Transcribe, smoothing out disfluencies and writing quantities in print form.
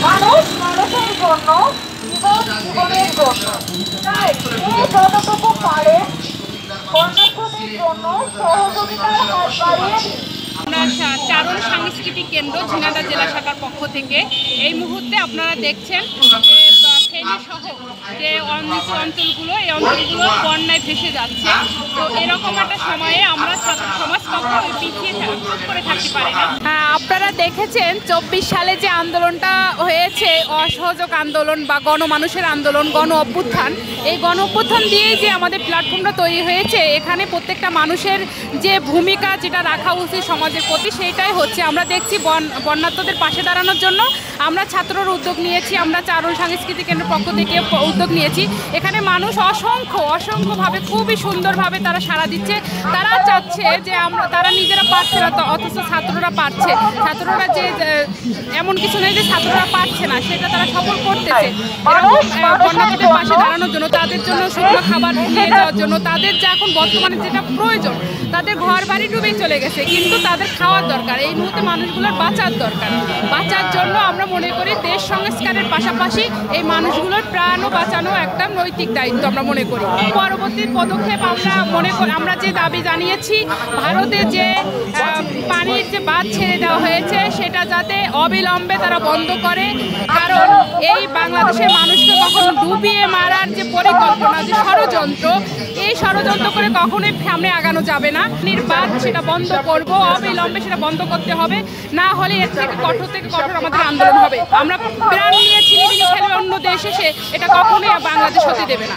মানুষ মানুষের জন্য, জীবন জীবনের জন্য, তাই যতটুকু পারে বন্যার্থদের জন্য সহযোগিতার হাত বাড়িয়ে দিন। আমরা চারণ সাংস্কৃতিক কেন্দ্র ঝিনাইদহ জেলা শাখার পক্ষ থেকে এই মুহূর্তে আপনারা দেখছেন যে ফেনী সহ যে অঞ্চলগুলো, এই অঞ্চলগুলো বন্যায় ভেসে যাচ্ছে। তো এরকম একটা সময়ে আমরা ছাত্র সমাজ কখনো পিছিয়ে চুপ করে থাকতে পারি না। আপনারা দেখেছেন 24 সালে যে আন্দোলনটা হয়েছে, অসহযোগ আন্দোলন বা গণমানুষের আন্দোলন, গণ অভ্যুত্থান, এই গণ অভ্যুত্থান দিয়েই যে আমাদের প্ল্যাটফর্মটা তৈরি হয়েছে, এখানে প্রত্যেকটা মানুষের যে ভূমিকা যেটা রাখা উচিত সমাজের প্রতি, সেইটাই হচ্ছে। আমরা দেখছি বন্যার্থদের পাশে দাঁড়ানোর জন্য আমরা ছাত্ররা উদ্যোগ নিয়েছি, আমরা চারণ সাংস্কৃতিক কেন্দ্রের পক্ষ থেকে উদ্যোগ নিয়েছি। এখানে মানুষ অসংখ্যভাবে খুবই সুন্দরভাবে তারা সাড়া দিচ্ছে। তারা চাচ্ছে যে তারা নিজেরা পারছে না, অথচ ছাত্ররা পারছে। ছাত্ররা যে এমন কিছু নেই যে ছাত্ররা পারছে না, সেটা তারা সফল করতেছে। বন্যার্থদের পাশে দাঁড়ানোর জন্য, তাদের জন্য শুকনো খাবার নিয়ে যাওয়ার জন্য, তাদের যে এখন বর্তমানে যেটা প্রয়োজন, তাদের ঘর বাড়ি ডুবে চলে গেছে, কিন্তু তাদের খাওয়ার দরকার। এই মুহূর্তে মানুষগুলোর বাঁচার দরকার। বাঁচার জন্য আমরা মনে করি দেশ সংস্কারের পাশাপাশি এই মানুষগুলোর প্রাণও বাঁচানো একটা নৈতিক দায়িত্ব আমরা মনে করি। পরবর্তী পদক্ষেপ আমরা যে দাবি জানিয়েছি, ভারতে যে পানির যে বাঁধ ছেড়ে দেওয়া হয়েছে সেটা যাতে অবিলম্বে তারা বন্ধ করে। কারণ এই বাংলাদেশের মানুষকে কখনো ডুবিয়ে মারার যে পরিকল্পনা, যে ষড়যন্ত্র, এই ষড়যন্ত্র করে কখনোই সামনে আগানো যাবে না। বাঁধ সেটা বন্ধ করব, অবিলম্বে সেটা বন্ধ করতে হবে, না হলে এর থেকে কঠোর আমাদের আন্দোলন হবে। আমরা প্রাণ নিয়ে ছিনিমিনি খেলে অন্য দেশ এসে এটা কখনোই বাংলাদেশ হতে দেবে না।